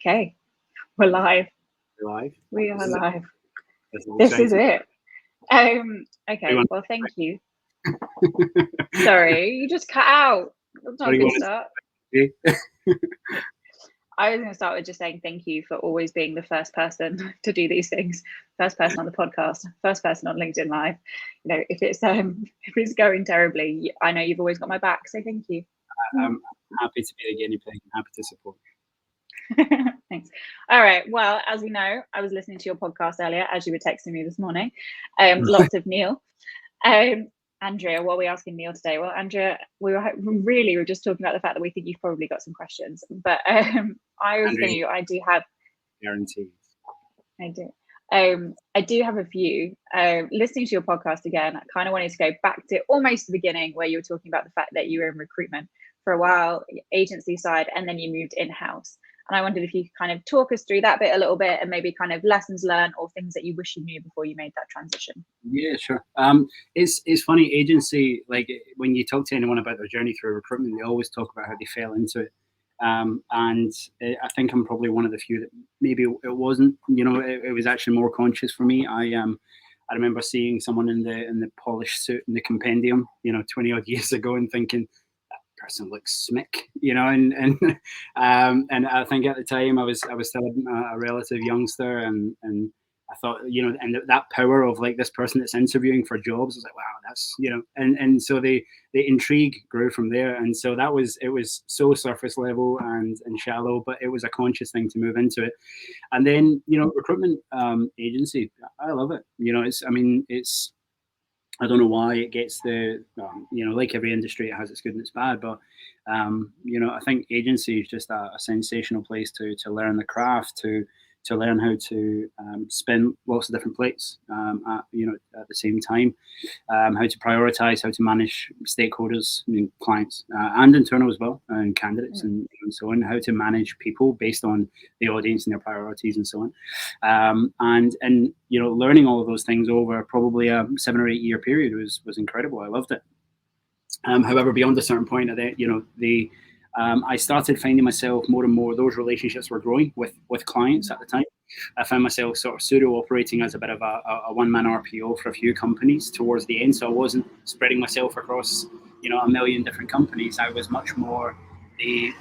Okay, we're live. We're live. We are live. This This is it. Okay, well, thank you. Sorry, you just cut out. That's not a good start. I was going to start with just saying thank you for always being the first person to do these things. First person on the podcast, first person on LinkedIn Live. You know, if it's going terribly, I know you've always got my back. So thank you. I'm happy to be the guinea pig. I'm happy to support. Thanks. All right. Well, as we know, I was listening to your podcast earlier as you were texting me this morning. Lots of Neil. Andrea, what are we asking Neil today? Well, Andrea, we were just talking about the fact that we think you've probably got some questions, but I do have guaranteed. I do. I do have a few. Listening to your podcast again, I kind of wanted to go back to almost the beginning where you were talking about the fact that you were in recruitment for a while, agency side, and then you moved in-house. And I wondered if you could kind of talk us through that bit a little bit and maybe kind of lessons learned or things that you wish you knew before you made that transition. Yeah, sure. It's funny, agency, like when you talk to anyone about their journey through recruitment, they always talk about how they fell into it. And I think I'm probably one of the few that maybe it wasn't, it was actually more conscious for me. I remember seeing someone in the polished suit in the compendium, 20 odd years ago and thinking, person looks smick, and I think at the time I was still a relative youngster, and I thought, and that power of like this person that's interviewing for jobs, I was like, wow, that's, and so the intrigue grew from there, and so it was so surface level and shallow, but it was a conscious thing to move into it. And then recruitment agency, I love it. It's I don't know why it gets like every industry, it has its good and its bad, but I think agency is just a sensational place to learn the craft, to learn how to spin lots of different plates at the same time, how to prioritize, how to manage stakeholders, clients, and internal as well, and candidates, and so on, how to manage people based on the audience and their priorities and so on, and learning all of those things over probably a 7 or 8 year period was incredible. I loved it. However, beyond a certain point, I started finding myself more and more, those relationships were growing with clients at the time. I found myself sort of pseudo operating as a bit of a one-man RPO for a few companies towards the end. So I wasn't spreading myself across, a million different companies. I was much more I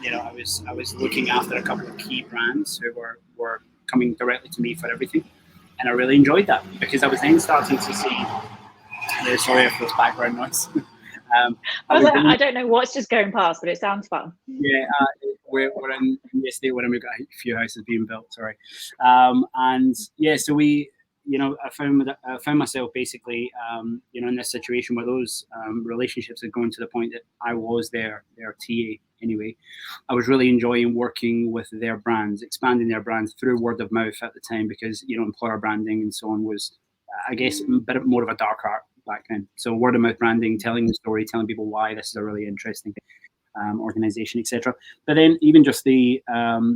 was looking after a couple of key brands who were coming directly to me for everything. And I really enjoyed that because I was then starting to see, sorry for this background noise. I don't know what's just going past, but it sounds fun. Yeah, we're in the estate where we've got a few houses being built. Sorry, and yeah, so we, I found myself basically, in this situation where those relationships had gone to the point that I was their TA anyway. I was really enjoying working with their brands, expanding their brands through word of mouth at the time, because employer branding and so on was, I guess, a bit more of a dark art back then. So word of mouth branding, telling the story, telling people why this is a really interesting organization, etc. But then even just the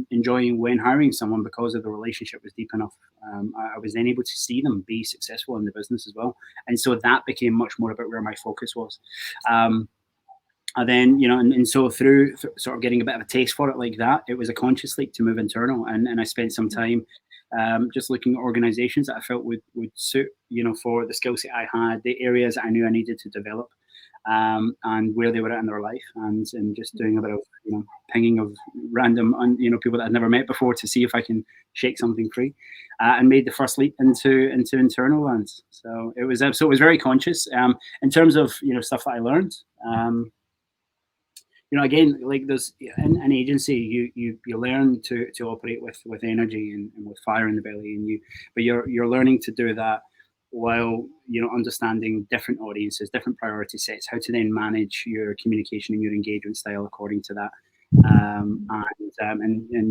enjoying when hiring someone, because of the relationship was deep enough, I was then able to see them be successful in the business as well. And so that became much more about where my focus was. And then, and so through sort of getting a bit of a taste for it like that, it was a conscious leap to move internal. And I spent some time just looking at organizations that I felt would suit, for the skill set I had, the areas I knew I needed to develop, and where they were at in their life, and just doing a bit of, pinging of random, people that I'd never met before to see if I can shake something free, and made the first leap into internal lands. So it was very conscious. In terms of, stuff that I learned, again, like there's in an agency, you learn to operate with energy and with fire in the belly, but you're learning to do that while understanding different audiences, different priority sets, how to then manage your communication and your engagement style according to that.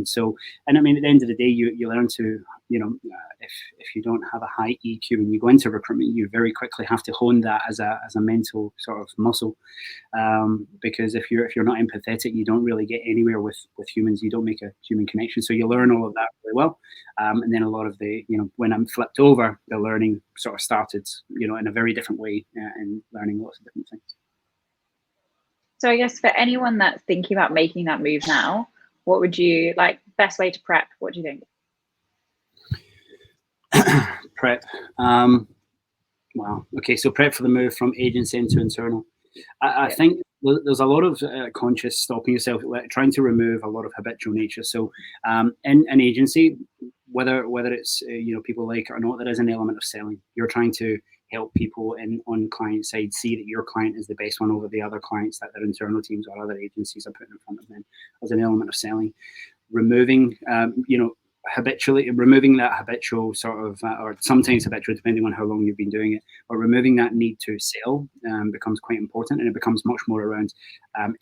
So I mean, at the end of the day, you learn to, if you don't have a high EQ when you go into recruitment, you very quickly have to hone that as a mental sort of muscle, because if you're not empathetic, you don't really get anywhere with humans. You don't make a human connection. So you learn all of that really well, and then a lot of the, when I'm flipped over, the learning sort of started, in a very different way, and learning lots of different things. So I guess for anyone that's thinking about making that move now, What would you like? Best way to prep? What do you think? Prep. Wow. Okay. So prep for the move from agency into internal. I think there's a lot of conscious stopping yourself, trying to remove a lot of habitual nature. So in an agency, whether it's people like it or not, there is an element of selling. You're trying to help people on client side see that your client is the best one over the other clients that their internal teams or other agencies are putting in front of them. There's an element of selling. Removing habitually removing that habitual sort of or sometimes habitual, depending on how long you've been doing it, or removing that need to sell becomes quite important, and it becomes much more around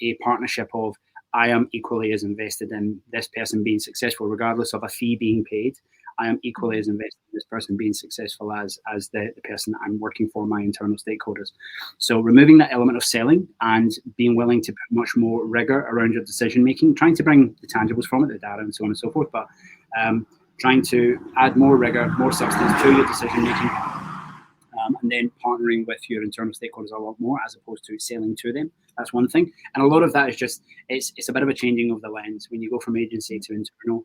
a partnership of I am equally as invested in this person being successful regardless of a fee being paid. I am equally as invested in this person being successful as the person that I'm working for, my internal stakeholders. So removing that element of selling and being willing to put much more rigor around your decision making, trying to bring the tangibles from it, the data and so on and so forth, but trying to add more rigor, more substance to your decision making, and then partnering with your internal stakeholders a lot more as opposed to selling to them. That's one thing. And a lot of that is just, it's a bit of a changing of the lens. When you go from agency to internal,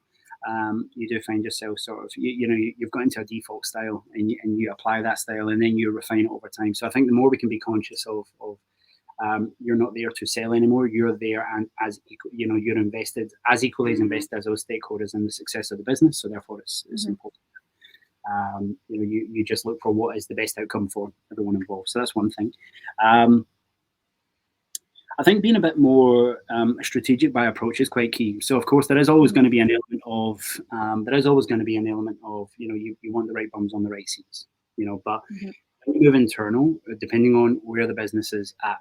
you do find yourself sort of, you've got into a default style and you apply that style and then you refine it over time. So I think the more we can be conscious of you're not there to sell anymore. You're there and as you're invested as equally as invested as those stakeholders in the success of the business. So therefore it's important. You just look for what is the best outcome for everyone involved. So that's one thing. I think being a bit more strategic by approach is quite key. So of course there is always going to be an element of you want the right bums on the right seats, but when you move internal, depending on where the business is at,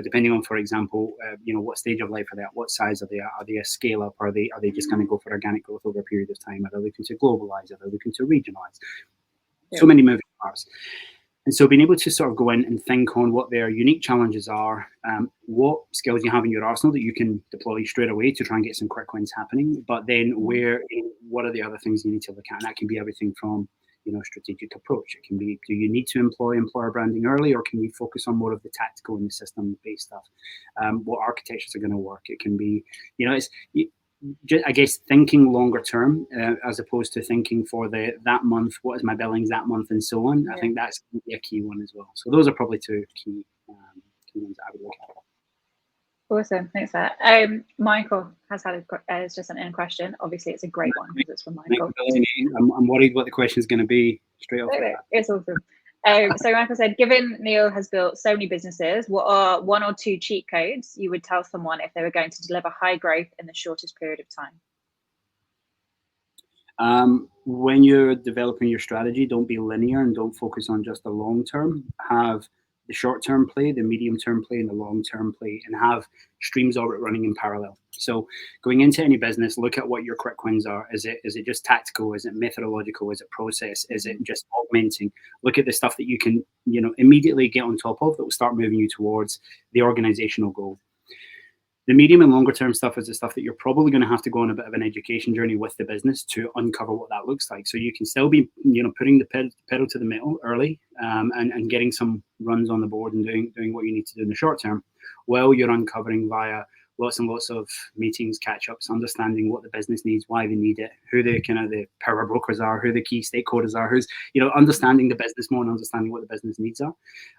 depending on, for example, what stage of life are they at, what size are they at, are they a scale up, are they just going to go for organic growth over a period of time, are they looking to globalize, are they looking to regionalize? So many moving parts. And so being able to sort of go in and think on what their unique challenges are, what skills you have in your arsenal that you can deploy straight away to try and get some quick wins happening, but then what are the other things you need to look at? And that can be everything from strategic approach. It can be, do you need to employ employer branding early, or can we focus on more of the tactical and the system-based stuff? What architectures are going to work? It can be, I guess thinking longer term as opposed to thinking for that month, what is my billings that month and so on. I think that's going to be a key one as well. So those are probably two key ones that I would look at. Awesome, thanks for that. Michael has just sent in a question. Obviously, it's a great one because it's from Michael. I'm worried what the question is going to be straight off. It's awesome. So Michael said, given Neil has built so many businesses, what are 1 or 2 cheat codes you would tell someone if they were going to deliver high growth in the shortest period of time? When you're developing your strategy, don't be linear and don't focus on just the long term. Have the short-term play, the medium-term play, and the long-term play, and have streams of it running in parallel. So going into any business, look at what your quick wins are. Is it just tactical? Is it methodological? Is it process? Is it just augmenting? Look at the stuff that you can, immediately get on top of that will start moving you towards the organizational goal. The medium and longer term stuff is the stuff that you're probably going to have to go on a bit of an education journey with the business to uncover what that looks like. So you can still be, putting the pedal to the metal early and getting some runs on the board and doing what you need to do in the short term, while you're uncovering via lots and lots of meetings, catch-ups, understanding what the business needs, why they need it, who the power brokers are, who the key stakeholders are, who's, understanding the business more and understanding what the business needs are.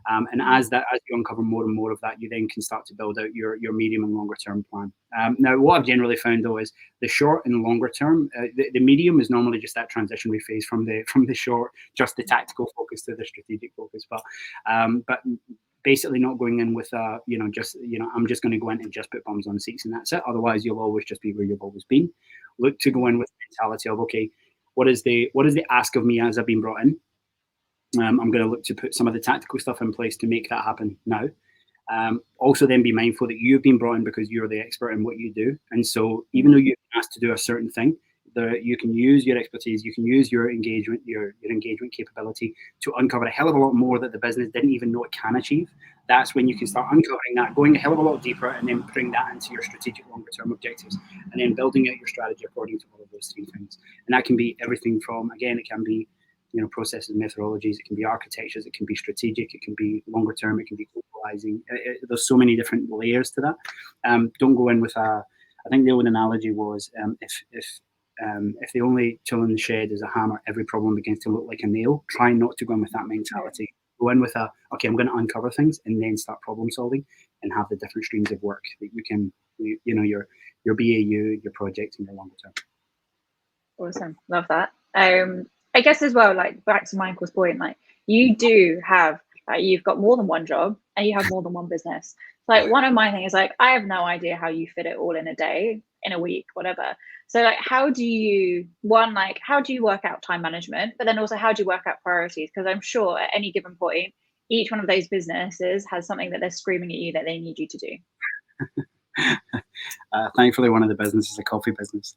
And as you uncover more and more of that, you then can start to build out your medium and longer term plan. Now, what I've generally found though is the short and longer term, the medium is normally just that transitionary phase from the short, just the tactical focus to the strategic focus. But basically not going in with I'm just going to go in and just put bums on seats and that's it. Otherwise, you'll always just be where you've always been. Look to go in with the mentality of, okay, what is the ask of me as I've been brought in? I'm going to look to put some of the tactical stuff in place to make that happen now. Also then be mindful that you've been brought in because you're the expert in what you do. And so even though you're asked to do a certain thing, you can use your expertise, you can use your engagement, your engagement capability to uncover a hell of a lot more that the business didn't even know it can achieve. That's when you can start uncovering that, going a hell of a lot deeper, and then putting that into your strategic longer term objectives, and then building out your strategy according to all of those 3 things. And that can be everything from, again, it can be processes, methodologies, it can be architectures, it can be strategic, it can be longer term, it can be globalizing. There's so many different layers to that. Don't go in with a I think the old analogy was if the only tool in the shed is a hammer, every problem begins to look like a nail. Try not to go in with that mentality. Go in with okay, I'm going to uncover things and then start problem solving and have the different streams of work that you can, your BAU, your project, and your longer term. Awesome, love that. I guess as well, like back to Michael's point, like you do have, you've got more than one job and you have more than one business. Like one of my things is like, I have no idea how you fit it all in a day, in a week, whatever. So like, how do you work out time management, but then also how do you work out priorities? Because I'm sure at any given point, each one of those businesses has something that they're screaming at you that they need you to do. Thankfully, one of the businesses is a coffee business.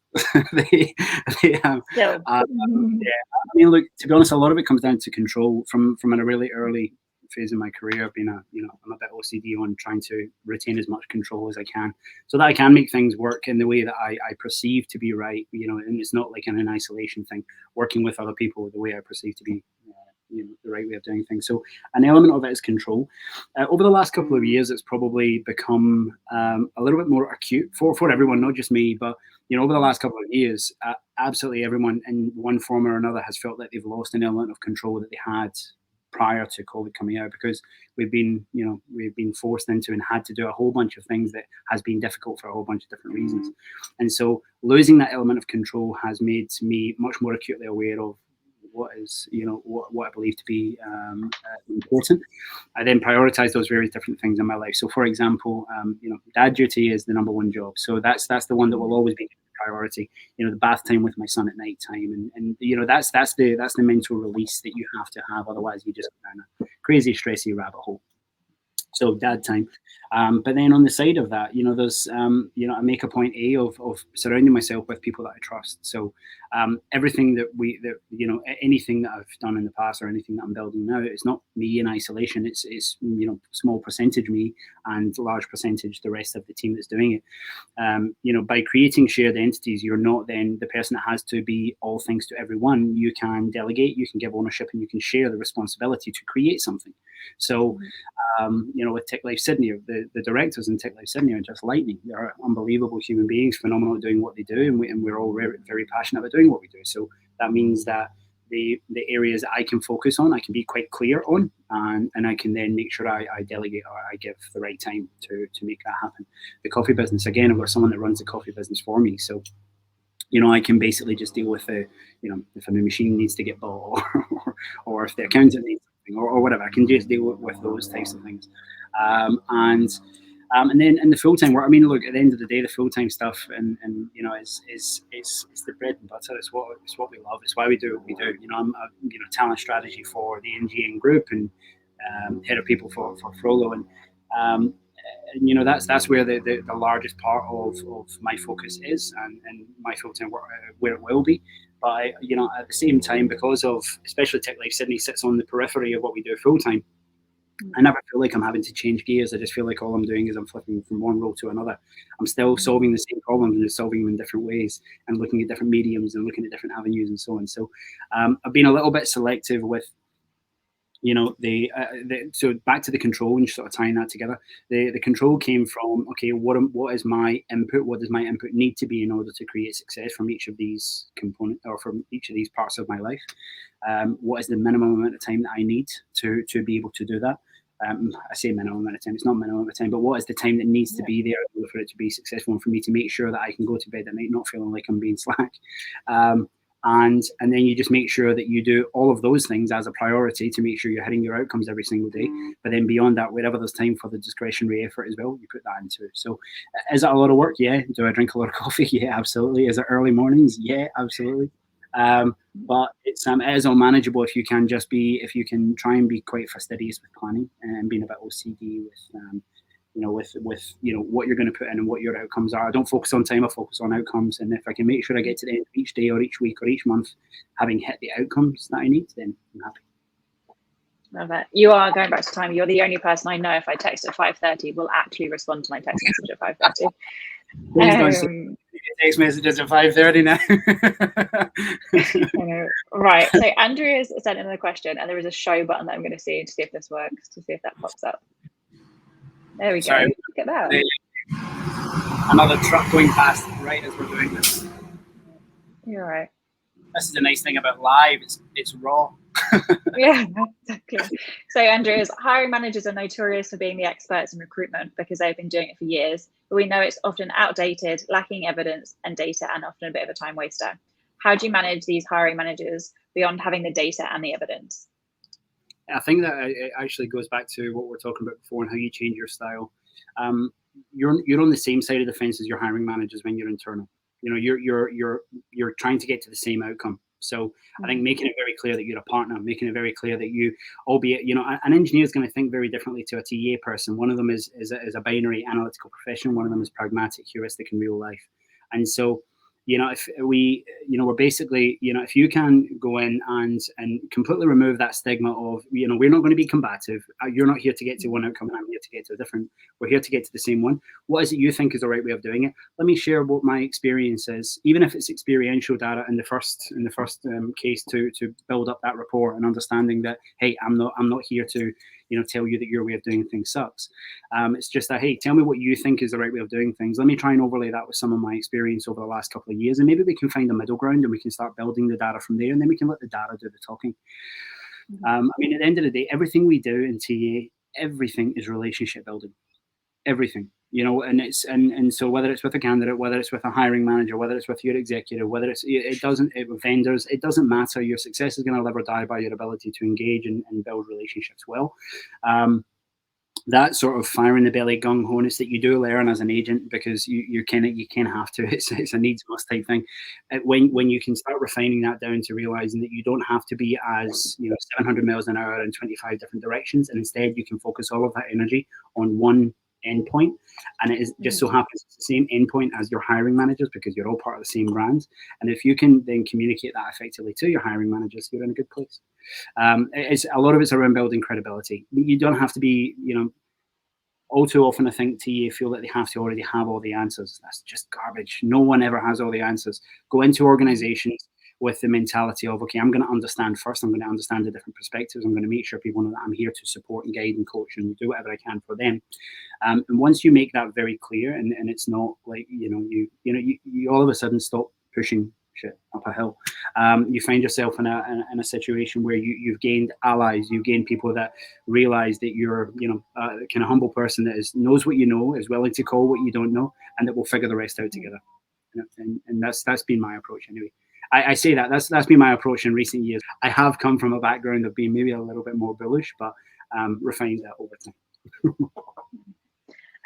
Yeah. I mean, look, to be honest, a lot of it comes down to control. From a really early phase in my career, I've been I'm a bit OCD on trying to retain as much control as I can, so that I can make things work in the way that I perceive to be right. And it's not like an isolation thing. Working with other people the way I perceive to be the right way of doing things. So an element of it is control. Over the last couple of years, it's probably become a little bit more acute for everyone, not just me, but over the last couple of years, absolutely everyone in one form or another has felt that they've lost an element of control that they had prior to COVID coming out, because we've been forced into and had to do a whole bunch of things that has been difficult for a whole bunch of different reasons. And so losing that element of control has made me much more acutely aware of what is, what I believe to be important. I then prioritize those various different things in my life. So, for example, dad duty is the number one job. So that's the one that will always be priority. The bath time with my son at night time, and that's the mental release that you have to have. Otherwise, you just go down a crazy, stressy rabbit hole. So dad time. But then on the side of that, there's, I make a point of surrounding myself with people that I trust. So everything anything that I've done in the past or anything that I'm building now, it's not me in isolation. It's small percentage me and large percentage the rest of the team that's doing it. By creating shared entities, you're not then the person that has to be all things to everyone. You can delegate, you can give ownership, and you can share the responsibility to create something. So, with TechLife Sydney, the directors in TechLife Sydney are just lightning. They're unbelievable human beings, phenomenal at doing what they do, and we're all very, very passionate about doing what we do. So that means that the areas that I can focus on, I can be quite clear on, and I can then make sure I delegate or I give the right time to make that happen. The coffee business, again, I've got someone that runs the coffee business for me. So I can basically just deal with if a new machine needs to get bought or if the accountant needs something or whatever. I can just deal with those types of things. And then in the full-time work, I mean, look, at the end of the day, the full-time stuff and is the bread and butter. It's what we love. It's why we do what we do. I'm talent strategy for the NGN group and head of people for Frollo, and that's where the largest part of my focus is, and my full-time work where it will be. But at the same time, because of especially TechLife Sydney sits on the periphery of what we do full-time, I never feel like I'm having to change gears. I just feel like all I'm doing is I'm flipping from one role to another. I'm still solving the same problems and just solving them in different ways and looking at different mediums and looking at different avenues and so on. So I've been a little bit selective with, so back to the control and sort of tying that together. The control came from, okay, what is my input? What does my input need to be in order to create success from each of these components or from each of these parts of my life? What is the minimum amount of time that I need to be able to do that? I say minimum amount of time, it's not minimum amount of time, but what is the time that needs to be there for it to be successful and for me to make sure that I can go to bed at night not feeling like I'm being slack? And then you just make sure that you do all of those things as a priority to make sure you're hitting your outcomes every single day. But then beyond that, wherever there's time for the discretionary effort as well, you put that into it. So is it a lot of work? Yeah. Do I drink a lot of coffee? Yeah, absolutely. Is it early mornings? Yeah, absolutely. But it is all manageable if you can try and be quite fastidious with planning and being a bit OCD with what you're going to put in and what your outcomes are. I don't focus on time, I focus on outcomes. And if I can make sure I get to the end of each day or each week or each month having hit the outcomes that I need, then I'm happy. Love it. You are going back to time. You're the only person I know if I text at 5:30 will actually respond to my text message at 5:30. Text messages at 5:30 now. I know. Right. So Andrea's sent in a question, and there is a show button that I'm going to see if this works, to see if that pops up. There we go. Look at that. another truck going past right as we're doing this. You're right. This is the nice thing about live, it's raw. Yeah, exactly. So Andreas, hiring managers are notorious for being the experts in recruitment because they've been doing it for years, but we know it's often outdated, lacking evidence and data, and often a bit of a time waster. How do you manage these hiring managers beyond having the data and the evidence? I think that it actually goes back to what we're talking about before and how you change your style. You're on the same side of the fence as your hiring managers when you're internal. You know, you're trying to get to the same outcome. So I think making it very clear that you're a partner, making it very clear that you, albeit, you know, an engineer is going to think very differently to a TA person. One of them is a binary analytical profession. One of them is pragmatic, heuristic in real life. And so, you know, if we, you know, we're basically, you know, if you can go in and completely remove that stigma of, you know, we're not going to be combative. You're not here to get to one outcome and I'm here to get to a different. We're here to get to the same one. What is it you think is the right way of doing it? Let me share what my experience is, even if it's experiential data in the first case to build up that rapport and understanding that, hey, I'm not here to, you know, tell you that your way of doing things sucks. It's just that, hey, tell me what you think is the right way of doing things. Let me try and overlay that with some of my experience over the last couple of years, and maybe we can find a middle ground and we can start building the data from there, and then we can let the data do the talking. I mean, at the end of the day, everything we do in TA, everything is relationship building. Everything, you know, and it's and so whether it's with a candidate, whether it's with a hiring manager, whether it's with your executive, whether it's with vendors, it doesn't matter. Your success is going to live or die by your ability to engage and build relationships well. That sort of fire in the belly gung honess that you do learn as an agent, because you kind of have to. It's a needs must type thing. When you can start refining that down to realizing that you don't have to be as, you know, 700 miles an hour in 25 different directions, and instead you can focus all of that energy on one endpoint, and it is just so happens it's the same endpoint as your hiring managers because you're all part of the same brand. And if you can then communicate that effectively to your hiring managers, you're in a good place. It's a lot of it's around building credibility. You don't have to be, you know, all too often I think TA feel that they have to already have all the answers. That's just garbage. No one ever has all the answers. Go into organizations with the mentality of, okay, I'm going to understand first. I'm going to understand the different perspectives. I'm going to make sure people know that I'm here to support and guide and coach and do whatever I can for them. And once you make that very clear, and it's not like, you all of a sudden stop pushing shit up a hill. You find yourself in a situation where you've gained allies, you've gained people that realize that you're, a kind of humble person that knows what you know, is willing to call what you don't know, and that will figure the rest out together. And that's been my approach anyway. I say that's been my approach in recent years. I have come from a background of being maybe a little bit more bullish, but refined that over time.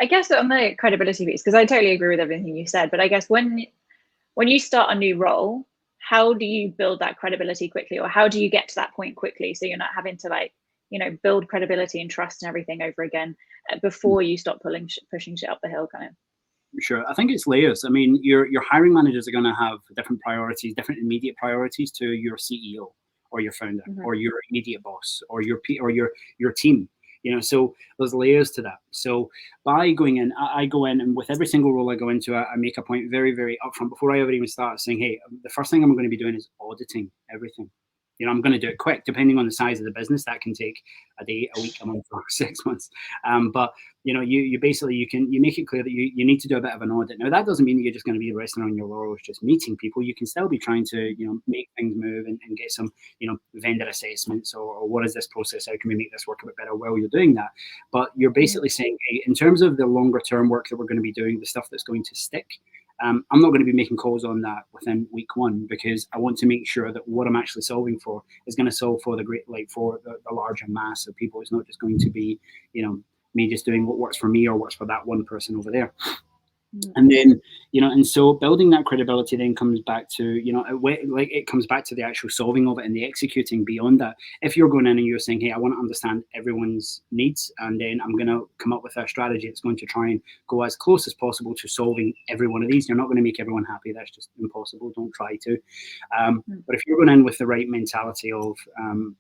I guess on the credibility piece, because I totally agree with everything you said, but I guess when you start a new role, how do you build that credibility quickly, or how do you get to that point quickly so you're not having to build credibility and trust and everything over again before you stop pushing shit up the hill, kind of? Sure. I think it's layers. I mean, your hiring managers are going to have different priorities, different immediate priorities to your CEO or your founder or your immediate boss or your team. So there's layers to that. So by going in, I go in, and with every single role I go into, I make a point very, very upfront before I ever even start saying, hey, the first thing I'm going to be doing is auditing everything. I'm going to do it quick, depending on the size of the business. That can take a day, a week, a month, or 6 months. But you basically you make it clear that you need to do a bit of an audit. Now that doesn't mean that you're just going to be resting on your laurels, just meeting people. You can still be trying to make things move and get some vendor assessments or what is this process? How can we make this work a bit better while you're doing that? But you're basically saying, hey, in terms of the longer term work that we're going to be doing, the stuff that's going to stick. I'm not going to be making calls on that within week one, because I want to make sure that what I'm actually solving for is going to solve for the larger mass of people. It's not just going to be, me just doing what works for me or works for that one person over there. And then, and so building that credibility then comes back to, it comes back to the actual solving of it and the executing beyond that. If you're going in and you're saying, hey, I want to understand everyone's needs, and then I'm going to come up with a strategy that's going to try and go as close as possible to solving every one of these. You're not going to make everyone happy. That's just impossible. Don't try to. But if you're going in with the right mentality of, I'm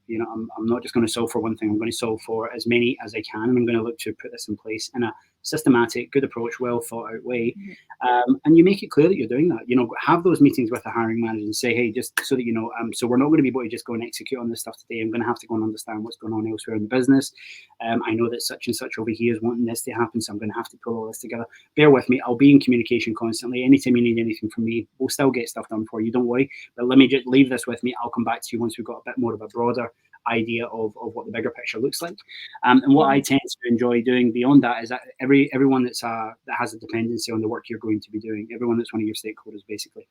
not just going to solve for one thing. I'm going to solve for as many as I can, and I'm going to look to put this in place in a systematic, good approach, well thought out way. And you make it clear that you're doing that. You know, have those meetings with the hiring manager and say, hey, just so that you know, so we're not going to be able to just go and execute on this stuff today. I'm going to have to go and understand what's going on elsewhere in the business. I know that such and such over here is wanting this to happen, so I'm going to have to pull all this together. Bear with me. I'll be in communication constantly. Anytime you need anything from me, we'll still get stuff done for you. Don't worry. But let me just leave this with me. I'll come back to you once we've got a bit more of a broader idea of what the bigger picture looks like. And what I tend to enjoy doing beyond that is that everyone that has a dependency on the work you're going to be doing, everyone that's one of your stakeholders, basically,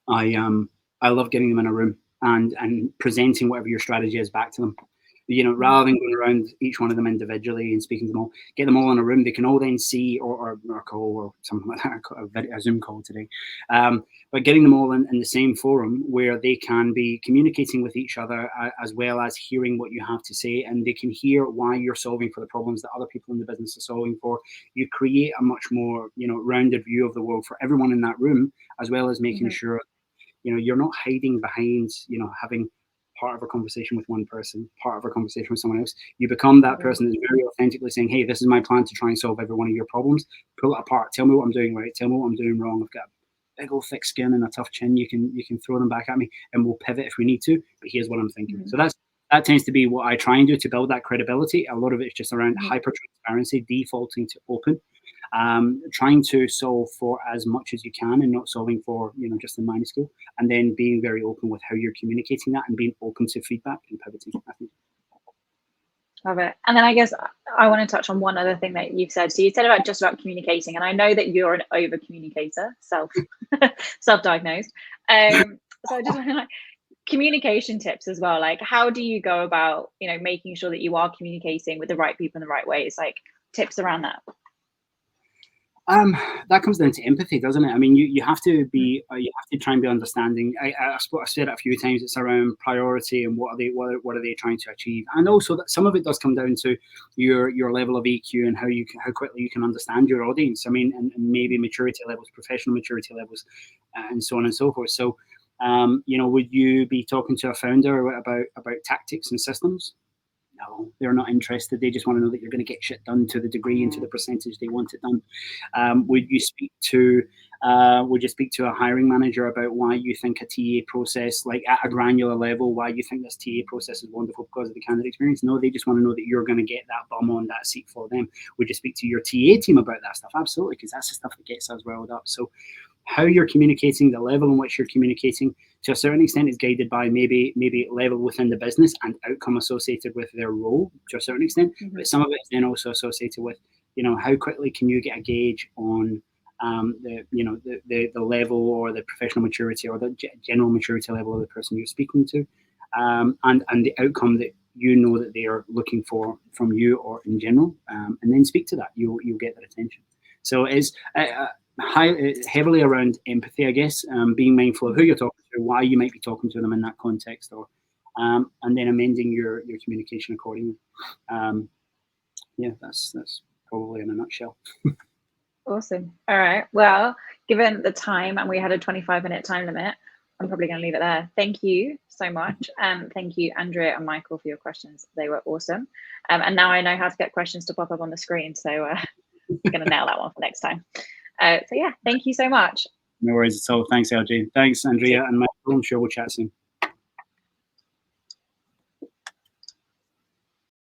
I love getting them in a room and presenting whatever your strategy is back to them. You know, rather than going around each one of them individually and speaking to them all, get them all in a room. They can all then see, or a call or something like that, a Zoom call today. But getting them all in the same forum where they can be communicating with each other as well as hearing what you have to say, and they can hear why you're solving for the problems that other people in the business are solving for. You create a much more, you know, rounded view of the world for everyone in that room, as well as making sure, you know, you're not hiding behind, you know, having part of a conversation with one person, part of a conversation with someone else. You become that person that's very authentically saying, hey, this is my plan to try and solve every one of your problems. Pull it apart. Tell me what I'm doing right. Tell me what I'm doing wrong. I've got a big old thick skin and a tough chin. You can throw them back at me and we'll pivot if we need to. But here's what I'm thinking. So that tends to be what I try and do to build that credibility. A lot of it's just around hyper transparency, defaulting to open. Trying to solve for as much as you can and not solving for, you know, just the minuscule, and then being very open with how you're communicating that and being open to feedback and pivoting, I think. Love it. And then I guess I want to touch on one other thing that you've said. So you said about communicating, and I know that you're an over communicator, self-diagnosed. So I just want to like communication tips as well. Like, how do you go about, you know, making sure that you are communicating with the right people in the right ways? Like tips around that. That comes down to empathy, doesn't it? I mean, you have to be, you have to try and be understanding. I've said it a few times. It's around priority and what are they trying to achieve, and also that some of it does come down to your level of EQ and how quickly you can understand your audience. I mean, and maybe maturity levels, professional maturity levels, and so on and so forth. So, you know, would you be talking to a founder about tactics and systems? No, they're not interested. They just want to know that you're going to get shit done to the degree and to the percentage they want it done. Would you speak to a hiring manager about why you think a TA process, like at a granular level, why you think this TA process is wonderful because of the candidate experience? No, they just want to know that you're going to get that bum on that seat for them. Would you speak to your TA team about that stuff? Absolutely, because that's the stuff that gets us riled up. So how you're communicating, the level in which you're communicating, to a certain extent is guided by maybe level within the business and outcome associated with their role to a certain extent. But some of it is then also associated with, you know, how quickly can you get a gauge on the level or the professional maturity or the general maturity level of the person you're speaking to, and the outcome that you know that they are looking for from you or in general, and then speak to that. You'll get their attention. So it's heavily around empathy, I guess, being mindful of who you're talking to, why you might be talking to them in that context, or and then amending your communication accordingly. Yeah, that's probably in a nutshell. Awesome. All right. Well, given the time, and we had a 25-minute time limit, I'm probably going to leave it there. Thank you so much. Thank you, Andrea and Michael, for your questions. They were awesome. And now I know how to get questions to pop up on the screen. So you're going to nail that one for next time. So yeah, thank you so much. No worries at all. Thanks, LG. Thanks, Andrea and Michael. I'm sure we'll chat soon.